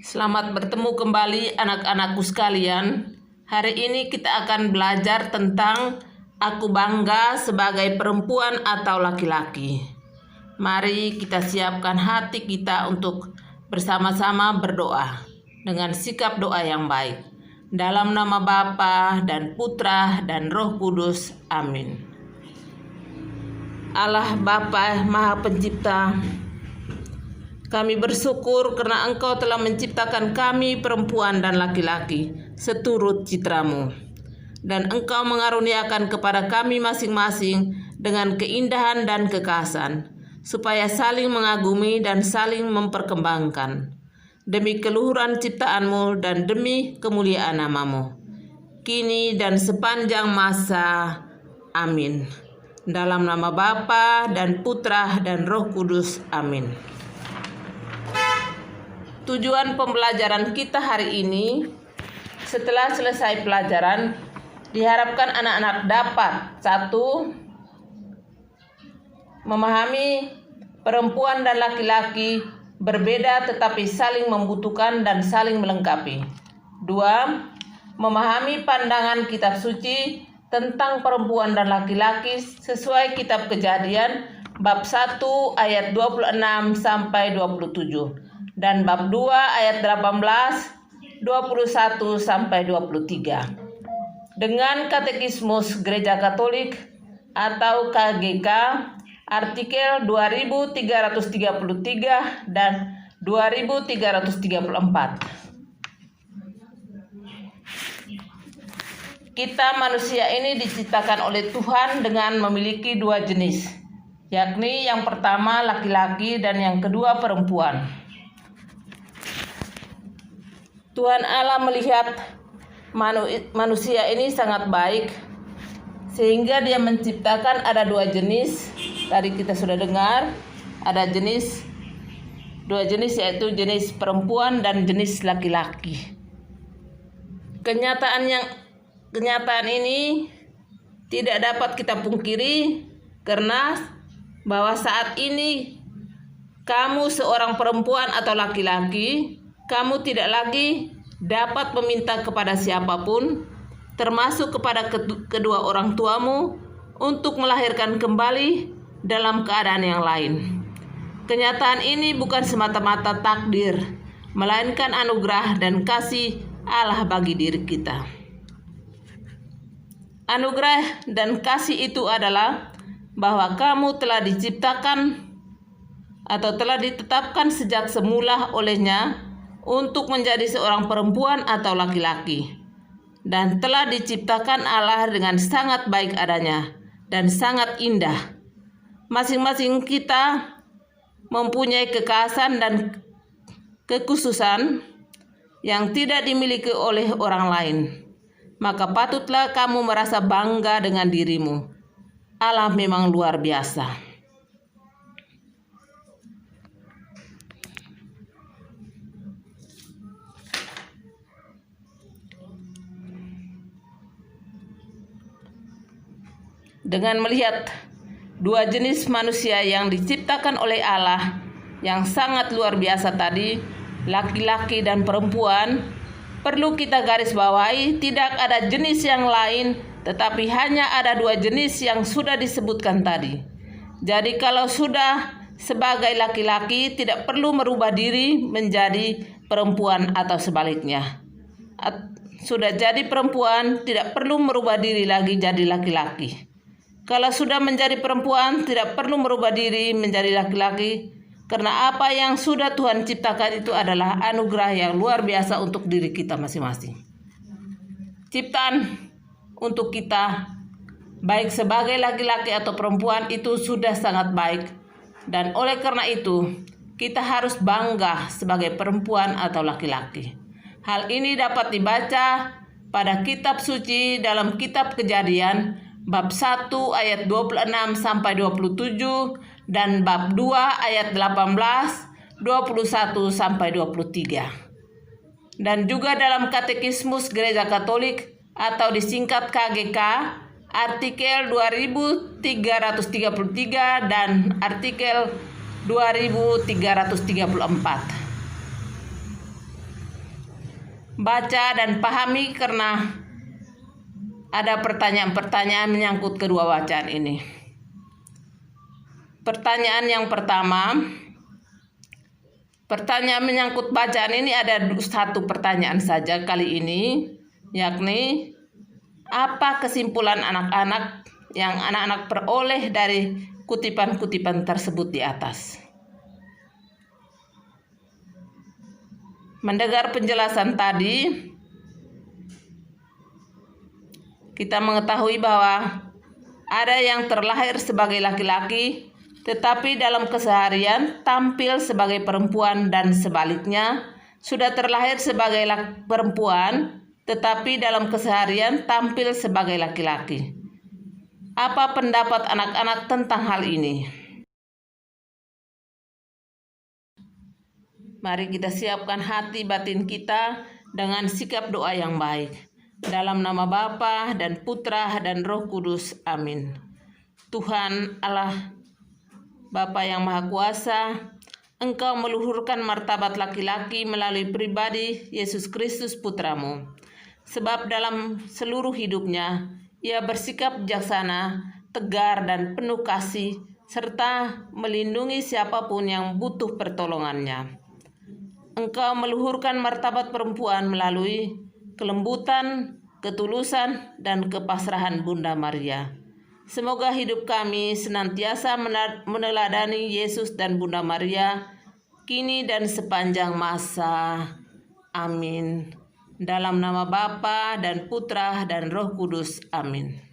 Selamat bertemu kembali anak-anakku sekalian. Hari ini kita akan belajar tentang aku bangga sebagai perempuan atau laki-laki. Mari kita siapkan hati kita untuk bersama-sama berdoa dengan sikap doa yang baik. Dalam nama Bapa dan Putra dan Roh Kudus. Amin. Allah Bapa Maha Pencipta, kami bersyukur karena Engkau telah menciptakan kami perempuan dan laki-laki seturut citramu. Dan Engkau mengaruniakan kepada kami masing-masing dengan keindahan dan kekhasan, supaya saling mengagumi dan saling memperkembangkan. Demi keluhuran ciptaanmu dan demi kemuliaan namamu, kini dan sepanjang masa. Amin. Dalam nama Bapa dan Putra dan Roh Kudus. Amin. Tujuan pembelajaran kita hari ini, setelah selesai pelajaran, diharapkan anak-anak dapat: 1. Memahami perempuan dan laki-laki berbeda tetapi saling membutuhkan dan saling melengkapi. 2. Memahami pandangan kitab suci tentang perempuan dan laki-laki sesuai kitab Kejadian bab 1 ayat 26 sampai 27. Dan bab 2 ayat 18, 21 sampai 23. Dengan Katekismus Gereja Katolik atau KGK artikel 2333 dan 2334. Kita manusia ini diciptakan oleh Tuhan dengan memiliki dua jenis, yakni yang pertama laki-laki dan yang kedua perempuan. Tuhan Allah melihat manusia ini sangat baik, sehingga Dia menciptakan ada dua jenis. Tadi kita sudah dengar ada dua jenis, yaitu jenis perempuan dan jenis laki-laki. Kenyataan ini tidak dapat kita pungkiri, karena bahwa saat ini kamu seorang perempuan atau laki-laki, kamu tidak lagi dapat meminta kepada siapapun, termasuk kepada kedua orang tuamu, untuk melahirkan kembali dalam keadaan yang lain. Kenyataan ini bukan semata-mata takdir, melainkan anugerah dan kasih Allah bagi diri kita. Anugerah dan kasih itu adalah bahwa kamu telah diciptakan atau telah ditetapkan sejak semula olehnya untuk menjadi seorang perempuan atau laki-laki, dan telah diciptakan Allah dengan sangat baik adanya dan sangat indah. Masing-masing kita mempunyai kekhasan dan kekhususan yang tidak dimiliki oleh orang lain. Maka patutlah kamu merasa bangga dengan dirimu. Allah memang luar biasa. Dengan melihat dua jenis manusia yang diciptakan oleh Allah yang sangat luar biasa tadi, laki-laki dan perempuan, perlu kita garis bawahi tidak ada jenis yang lain, tetapi hanya ada dua jenis yang sudah disebutkan tadi. Jadi kalau sudah sebagai laki-laki, tidak perlu merubah diri menjadi perempuan atau sebaliknya. Sudah jadi perempuan, tidak perlu merubah diri lagi jadi laki-laki. Kalau sudah menjadi perempuan, tidak perlu merubah diri menjadi laki-laki, karena apa yang sudah Tuhan ciptakan itu adalah anugerah yang luar biasa untuk diri kita masing-masing. Ciptaan untuk kita, baik sebagai laki-laki atau perempuan, itu sudah sangat baik. Dan oleh karena itu, kita harus bangga sebagai perempuan atau laki-laki. Hal ini dapat dibaca pada kitab suci dalam kitab Kejadian bab 1 ayat 26 sampai 27 dan bab 2 ayat 18, 21 sampai 23. Dan juga dalam Katekismus Gereja Katolik atau disingkat KGK artikel 2333 dan artikel 2334. baca dan pahami karena ada pertanyaan-pertanyaan menyangkut kedua bacaan ini. Pertanyaan yang pertama, pertanyaan menyangkut bacaan ini ada satu pertanyaan saja kali ini, yakni apa kesimpulan anak-anak yang anak-anak peroleh dari kutipan-kutipan tersebut di atas. Mendengar penjelasan tadi, kita mengetahui bahwa ada yang terlahir sebagai laki-laki, tetapi dalam keseharian tampil sebagai perempuan, dan sebaliknya sudah terlahir sebagai perempuan, tetapi dalam keseharian tampil sebagai laki-laki. Apa pendapat anak-anak tentang hal ini? Mari kita siapkan hati batin kita dengan sikap doa yang baik. Dalam nama Bapa dan Putra dan Roh Kudus. Amin. Tuhan Allah Bapa yang Maha Kuasa, Engkau meluhurkan martabat laki-laki melalui pribadi Yesus Kristus Putramu. Sebab dalam seluruh hidupnya, Ia bersikap bijaksana, tegar, dan penuh kasih, serta melindungi siapapun yang butuh pertolongannya. Engkau meluhurkan martabat perempuan melalui kelembutan, ketulusan, dan kepasrahan Bunda Maria. Semoga hidup kami senantiasa meneladani Yesus dan Bunda Maria, kini dan sepanjang masa. Amin. Dalam nama Bapa dan Putra dan Roh Kudus. Amin.